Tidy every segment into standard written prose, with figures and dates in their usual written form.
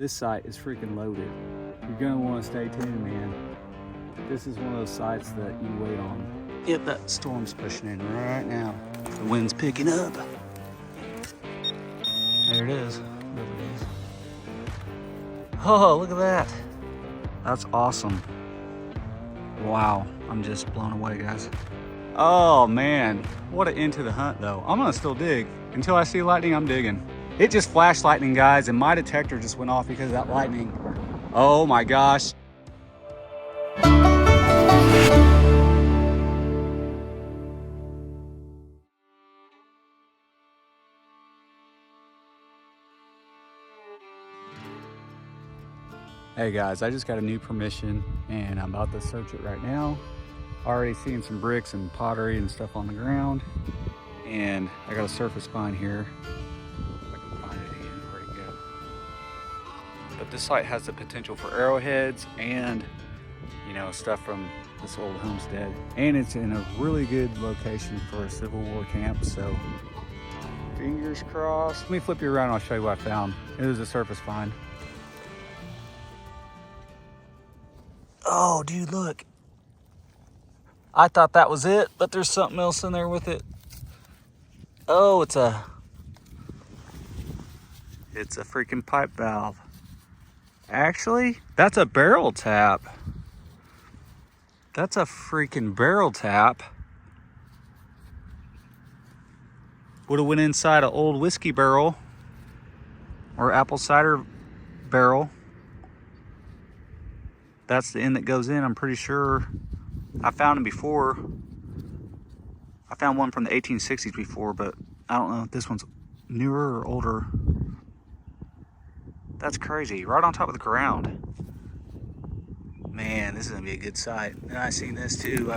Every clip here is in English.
This site is freaking loaded. You're gonna wanna stay tuned, man. This is one of those sites that you wait on. Yep, that storm's pushing in right now. The wind's picking up. There it is. There it is. Oh, look at that. That's awesome. Wow, I'm just blown away, guys. Oh man, what an end to the hunt though. I'm gonna still dig. Until I see lightning, I'm digging. It just flashed lightning, guys, and my detector just went off because of that lightning. Oh my gosh. Hey guys, I just got a new permission and I'm about to search it right now. Already seeing some bricks and pottery and stuff on the ground. And I got a surface find here. If I can find it again, where'd it go? But this site has the potential for arrowheads and, you know, stuff from this old homestead. And it's in a really good location for a Civil War camp, so fingers crossed. Let me flip you around and I'll show you what I found. It was a surface find. Oh, dude, look. I thought that was it, but there's something else in there with it. Oh, it's a freaking pipe valve. Actually, that's a barrel tap. That's a freaking barrel tap. Would have went inside an old whiskey barrel or apple cider barrel. That's the end that goes in, I'm pretty sure. I found them before. I found one from the 1860s before, but I don't know if this one's newer or older. That's crazy, right on top of the ground. Man, this is gonna be a good sight. And I seen this too.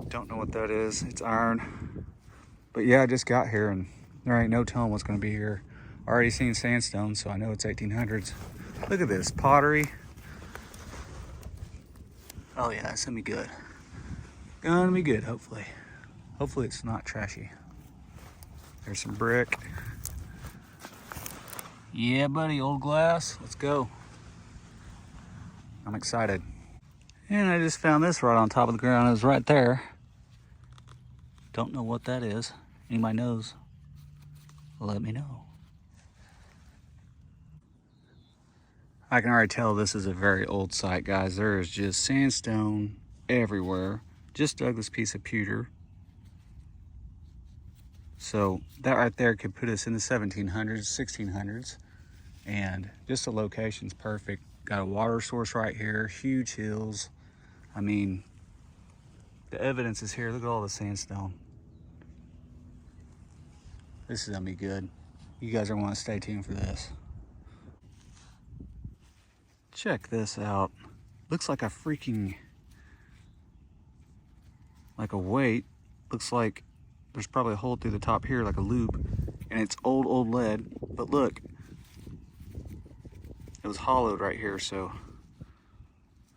Don't know what that is, it's iron. But yeah, I just got here and there ain't no telling what's gonna be here. Already seen sandstone, so I know it's 1800s. Look at this, pottery. Oh yeah, it's gonna be good. Gonna be good, hopefully. Hopefully it's not trashy. There's some brick. Yeah, buddy, old glass. Let's go. I'm excited. And I just found this right on top of the ground. It was right there. Don't know what that is. Anybody knows? Let me know. I can already tell this is a very old site, guys. There is just sandstone everywhere. Just dug this piece of pewter. So that right there could put us in the 1700s, 1600s. And just the location's perfect. Got a water source right here, huge hills. I mean, the evidence is here. Look at all the sandstone. This is gonna be good. You guys are gonna stay tuned for this. Check this out. Looks like a freaking, like a weight. Looks like there's probably a hole through the top here, like a loop. And it's old lead. But look, it was hollowed right here, so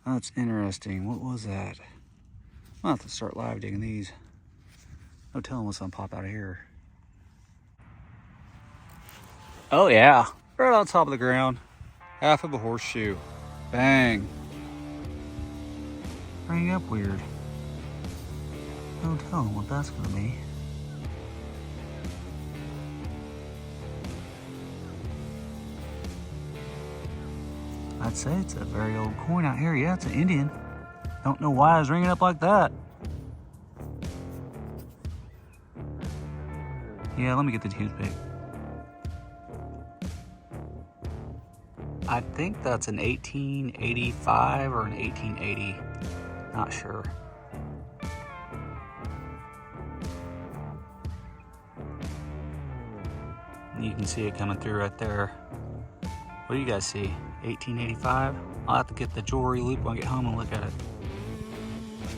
that's interesting. What was that? I'll have to start live digging these. No telling what's gonna pop out of here. Oh yeah, right on top of the ground. Half of a horseshoe. Bang. Bring up weird. No telling what that's gonna be. I'd say it's a very old coin out here. Yeah, it's an Indian. Don't know why I was ringing up like that. Yeah, let me get the toothpick. I think that's an 1885 or an 1880. Not sure. You can see it coming through right there. What do you guys see? 1885? I'll have to get the jewelry loop when I get home and look at it.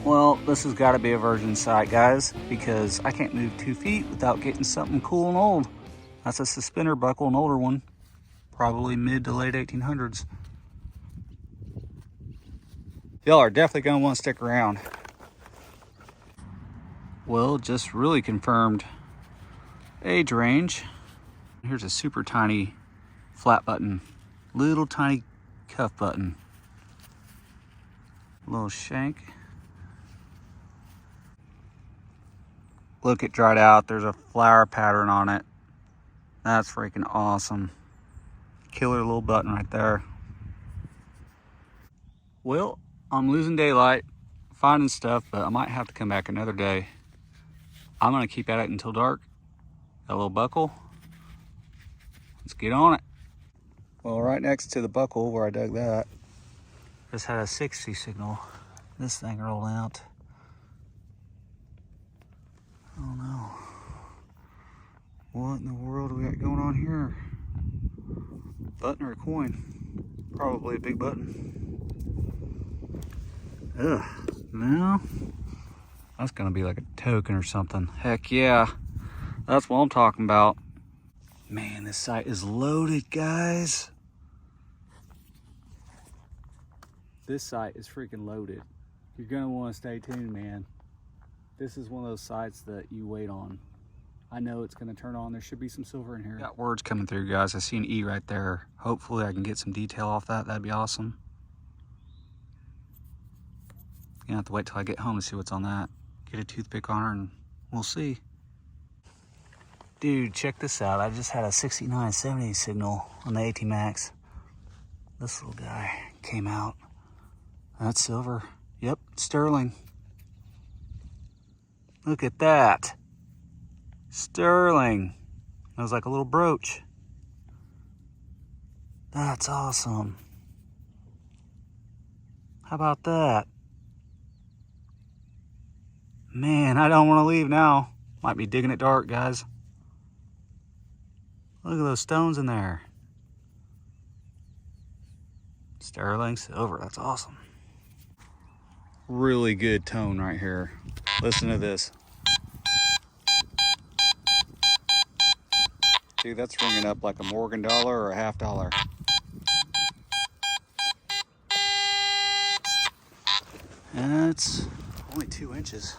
Well, this has got to be a virgin site, guys, because I can't move 2 feet without getting something cool and old. That's a suspender buckle, an older one. Probably mid to late 1800s. Y'all are definitely going to want to stick around. Well, just really confirmed age range. Here's a super tiny flat button, little tiny cuff button, little shank. Look, it dried out. There's a flower pattern on it. That's freaking awesome. Killer little button right there. Well, I'm losing daylight finding stuff, but I might have to come back another day. I'm gonna keep at it until dark. Got a little buckle. Let's get on it. Well, right next to the buckle where I dug that, just had a 60 signal. This thing rolled out. Oh no. What in the world do we got going on here? Button or a coin? Probably a big button. Ugh. No. That's gonna be like a token or something. Heck yeah. That's what I'm talking about. Man, this site is loaded, guys. This site is freaking loaded. You're gonna wanna stay tuned, man. This is one of those sites that you wait on. I know it's gonna turn on. There should be some silver in here. Got words coming through, guys. I see an E right there. Hopefully I can get some detail off that. That'd be awesome. Gonna have to wait till I get home to see what's on that. Get a toothpick on her and we'll see. Dude, check this out. I just had a 6970 signal on the AT Max. This little guy came out. That's silver. Yep, sterling. Look at that. Sterling. It was like a little brooch. That's awesome. How about that? Man, I don't want to leave now. Might be digging it dark, guys. Look at those stones in there. Sterling silver, that's awesome. Really good tone right here. Listen to this. Dude, that's ringing up like a Morgan dollar or a half dollar. And it's only 2 inches.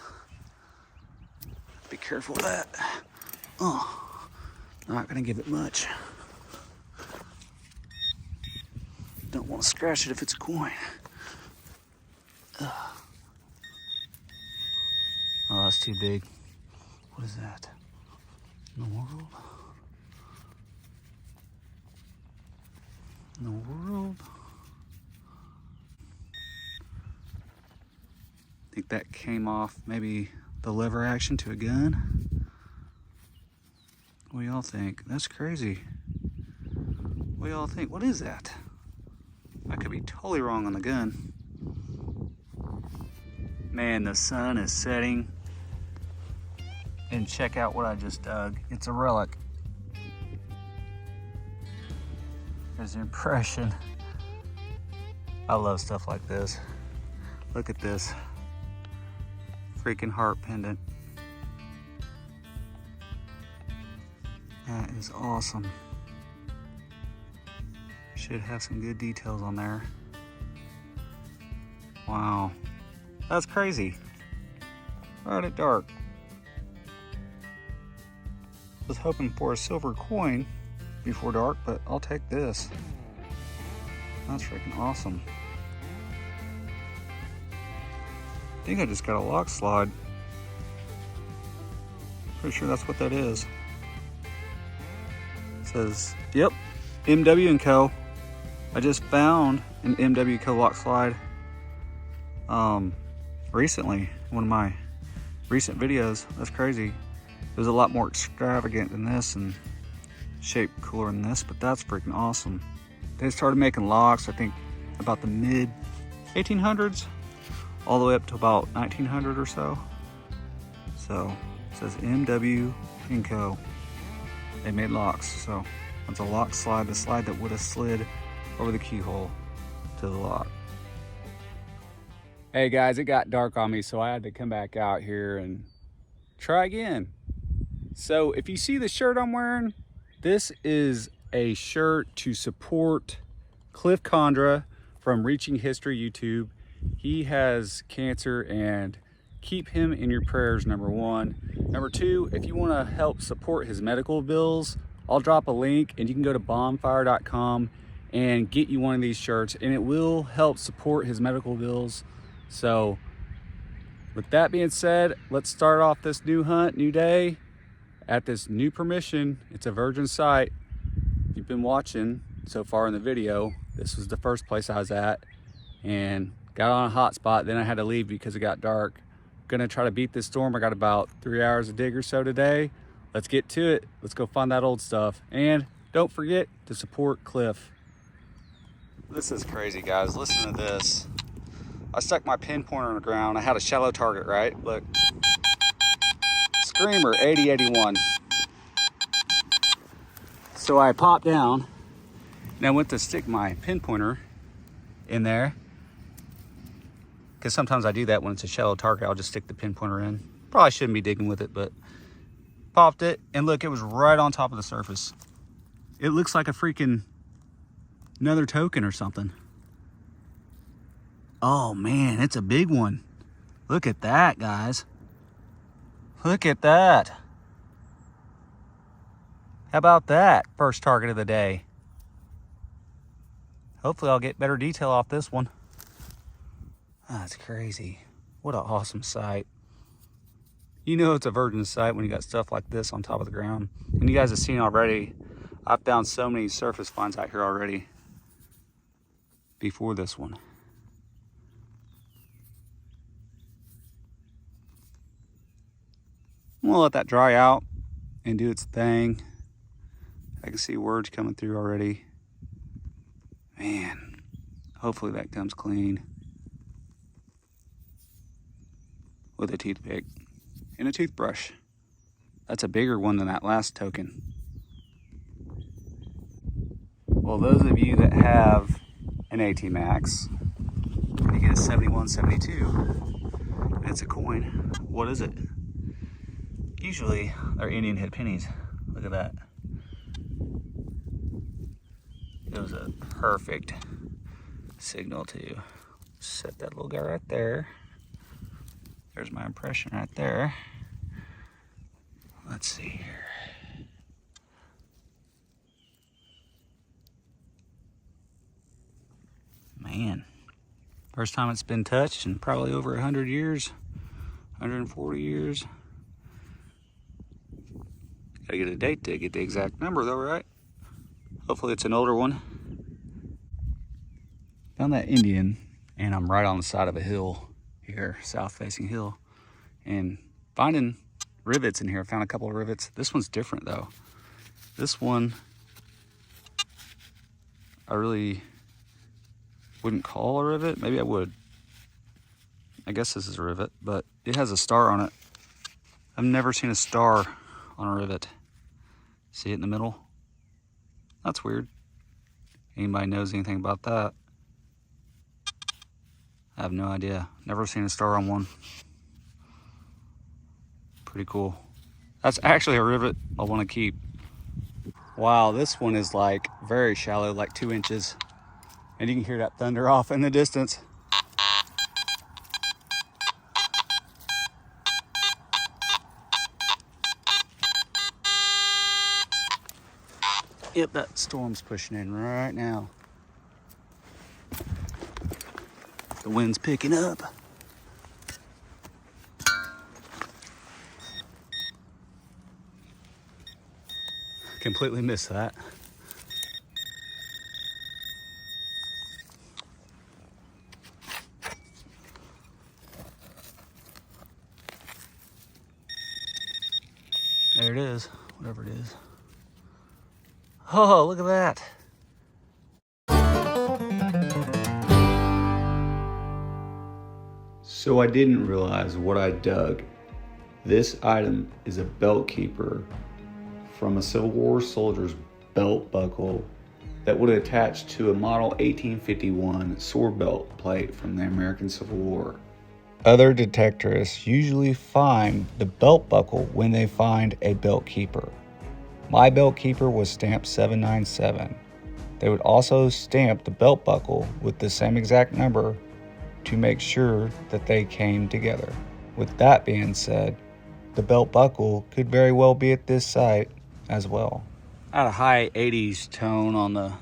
Be careful of that. Oh, not gonna give it much. Don't want to scratch it if it's a coin. Ugh. Oh, that's too big. What is that? In the world? In the world? I think that came off maybe the lever action to a gun. What do y'all think? That's crazy. What do y'all think? What is that? I could be totally wrong on the gun. Man, the sun is setting. And check out what I just dug. It's a relic. There's an impression. I love stuff like this. Look at this. Freaking heart pendant. That is awesome. Should have some good details on there. Wow. That's crazy. Right at dark. Was hoping for a silver coin before dark, but I'll take this. That's freaking awesome. I think I just got a lock slide. Pretty sure that's what that is. It says, yep, MW & Co. I just found an MW & Co. lock slide recently, one of my recent videos. That's crazy. It was a lot more extravagant than this and shaped cooler than this, but that's freaking awesome. They started making locks, I think, about the mid 1800s, all the way up to about 1900 or so. So it says MW & Co. They made locks, so that's a lock slide, the slide that would have slid over the keyhole to the lock. Hey guys, it got dark on me, so I had to come back out here and try again. So if you see the shirt I'm wearing, this is a shirt to support Cliff Condra from Reaching History YouTube. He has cancer and keep him in your prayers, number one. Number two, if you want to help support his medical bills, I'll drop a link and you can go to bonfire.com and get you one of these shirts, and it will help support his medical bills. So with that being said, let's start off this new hunt, new day, at this new permission. It's a virgin site. If you've been watching so far in the video, this was the first place I was at, and got on a hot spot. Then I had to leave because it got dark. Gonna try to beat this storm. I got about 3 hours of dig or so today. Let's get to it. Let's go find that old stuff. And don't forget to support Cliff. This is crazy, guys. Listen to this. I stuck my pinpointer on the ground. I had a shallow target, right? Look. Screamer 8081. So I popped down and I went to stick my pinpointer in there, because sometimes I do that when it's a shallow target. I'll just stick the pinpointer in. Probably shouldn't be digging with it, but popped it, and look, it was right on top of the surface. It looks like a freaking another token or something. Oh man, it's a big one. Look at that, guys. Look at that. How about that? First target of the day. Hopefully I'll get better detail off this one. That's crazy. What an awesome sight. You know it's a virgin site when you got stuff like this on top of the ground. And you guys have seen already, I've found so many surface finds out here already before this one. I'm gonna let that dry out and do its thing. I can see words coming through already. Man, hopefully that comes clean with a toothpick and a toothbrush. That's a bigger one than that last token. Well, those of you that have an AT Max, you get a 7172. It's a coin. What is it? Usually they're Indian head pennies. Look at that. It was a perfect signal to set that little guy right there. There's my impression right there. Let's see here. Man, first time it's been touched in probably over 100 years, 140 years. Gotta get a date to get the exact number though, right? Hopefully it's an older one. Found that Indian, and I'm right on the side of a hill here, south facing hill, and finding rivets in here. I found a couple of rivets. This one's different though. This one I really wouldn't call a rivet. Maybe I would. I guess this is a rivet, but it has a star on it. I've never seen a star on a rivet. See it in the middle? That's weird. Anybody knows anything about that? I have no idea. Never seen a star on one. Pretty cool. That's actually a rivet I want to keep. Wow, this one is like very shallow, like 2 inches. And you can hear that thunder off in the distance. Yep, that storm's pushing in right now. The wind's picking up. Completely missed that. There it is, whatever it is. Oh, look at that. So I didn't realize what I dug. This item is a belt keeper from a Civil War soldier's belt buckle that would attach to a model 1851 sword belt plate from the American Civil War. Other detectorists usually find the belt buckle when they find a belt keeper. My belt keeper was stamped 797. They would also stamp the belt buckle with the same exact number to make sure that they came together. With that being said, the belt buckle could very well be at this site as well. I had a high 80s tone on the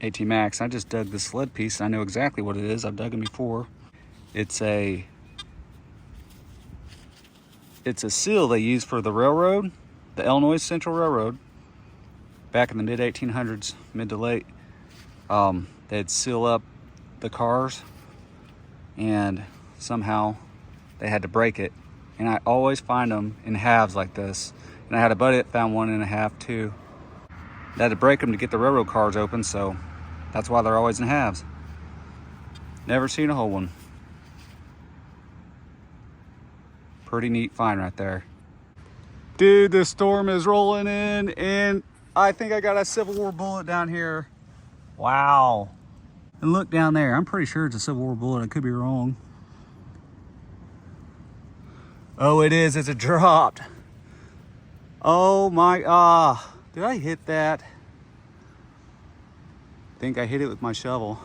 AT Max. I just dug this lead piece, and I know exactly what it is. I've dug them before. It's a seal they used for the railroad, the Illinois Central Railroad, back in the mid 1800s, mid to late. They'd seal up the cars, and somehow they had to break it. And I always find them in halves like this. And I had a buddy that found one in a half too. They had to break them to get the railroad cars open, so that's why they're always in halves. Never seen a whole one. Pretty neat find right there. Dude, the storm is rolling in, and I think I got a Civil War bullet down here. Wow. And look down there. I'm pretty sure it's a Civil War bullet. I could be wrong. Oh, it is. It's a dropped. Oh my, did I hit that? I think I hit it with my shovel.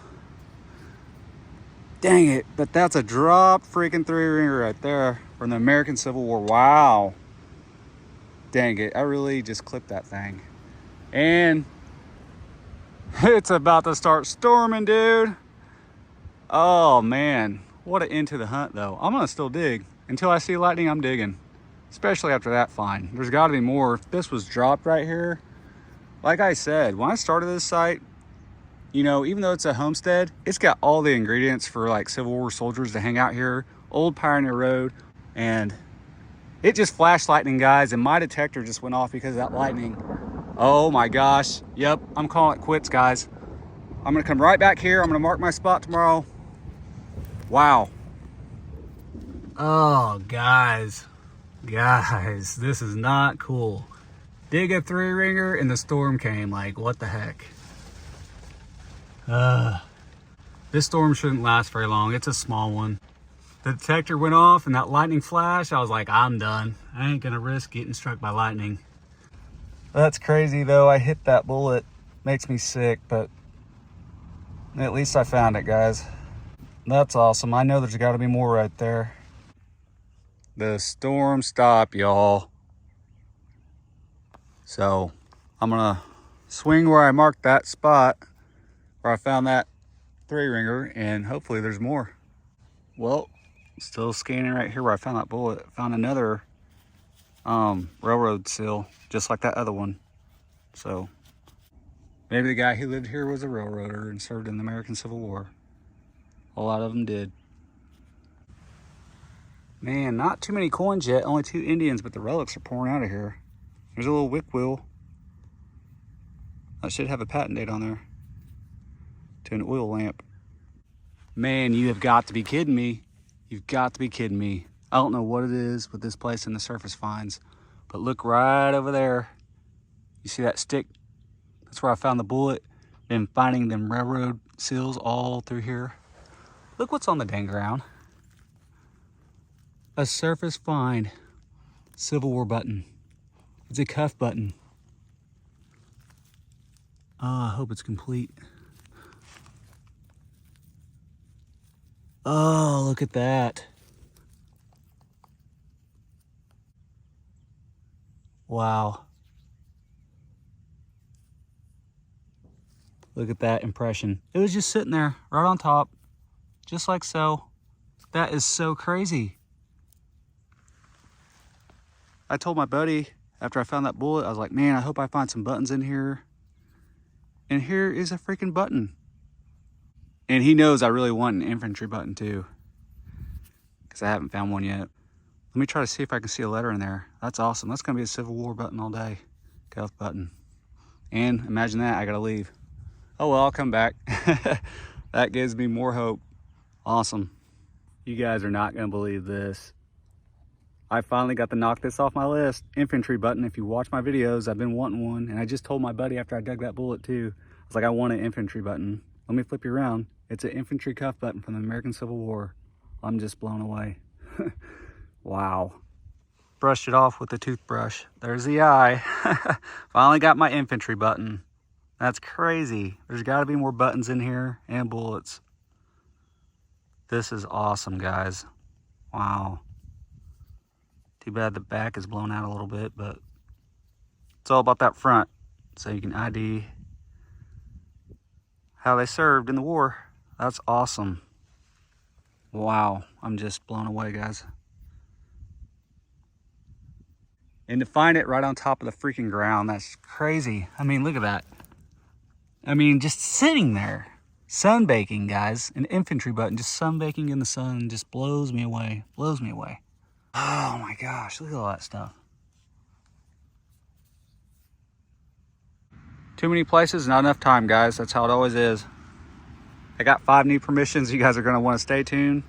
Dang it, but that's a dropped freaking 3-ringer right there from the American Civil War. Wow. Dang it, I really just clipped that thing. And it's about to start storming, dude. Oh man, what an end to the hunt though. I'm gonna still dig. Until I see lightning, I'm digging. Especially after that find. There's gotta be more. If this was dropped right here, like I said, when I started this site, you know, even though it's a homestead, it's got all the ingredients for like Civil War soldiers to hang out here. Old Pioneer Road. And it just flashed lightning, guys, and my detector just went off because of that lightning. Oh my gosh. Yep, I'm calling it quits, guys. I'm gonna come right back here. I'm gonna mark my spot tomorrow. Wow. Oh, guys, this is not cool. Dig a 3-ringer and the storm came. Like, what the heck? This storm shouldn't last very long. It's a small one. The detector went off and that lightning flash, I was like, I'm done. I ain't gonna risk getting struck by lightning. That's crazy though. I hit that bullet. Makes me sick, but at least I found it, guys. That's awesome. I know there's gotta be more right there. The storm stopped, y'all. So I'm gonna swing where I marked that spot where I found that 3-ringer, and hopefully there's more. Well, still scanning right here where I found that bullet. Found another railroad seal, just like that other one. So maybe the guy who lived here was a railroader and served in the American Civil War. A lot of them did. Man, not too many coins yet, only 2 Indians, but the relics are pouring out of here. There's a little wick wheel. That should have a patent date on there. To an oil lamp. Man, you have got to be kidding me. You've got to be kidding me. I don't know what it is with this place and the surface finds, but look right over there. You see that stick? That's where I found the bullet. Been finding them railroad seals all through here. Look what's on the dang ground. A surface find Civil War button. It's a cuff button. Oh, I hope it's complete. Oh, look at that. Wow. Look at that impression. It was just sitting there right on top, just like so. That is so crazy. I told my buddy after I found that bullet, I was like, man, I hope I find some buttons in here. And here is a freaking button. And he knows I really want an infantry button too, because I haven't found one yet. Let me try to see if I can see a letter in there. That's awesome. That's gonna be a Civil War button all day. Cuff button. And imagine that, I gotta leave. Oh well, I'll come back. That gives me more hope. Awesome. You guys are not gonna believe this. I finally got to knock this off my list. Infantry button. If you watch my videos, I've been wanting one. And I just told my buddy after I dug that bullet too, I was like, I want an infantry button. Let me flip you around. It's an infantry cuff button from the American Civil War. I'm just blown away. Wow. Brushed it off with the toothbrush. There's the eye. Finally got my infantry button. That's crazy. There's got to be more buttons in here and bullets. This is awesome, guys. Wow. Too bad the back is blown out a little bit, but It's all about that front. So you can ID how they served in the war. That's awesome. Wow, I'm just blown away, guys. And to find it right on top of the freaking ground, that's crazy. I mean, look at that. I mean, just sitting there, sunbaking, guys. An infantry button, just sunbaking in the sun, just blows me away, blows me away. Oh my gosh, look at all that stuff. Too many places, not enough time, guys. That's how it always is. I got 5 new permissions. You guys are gonna wanna stay tuned.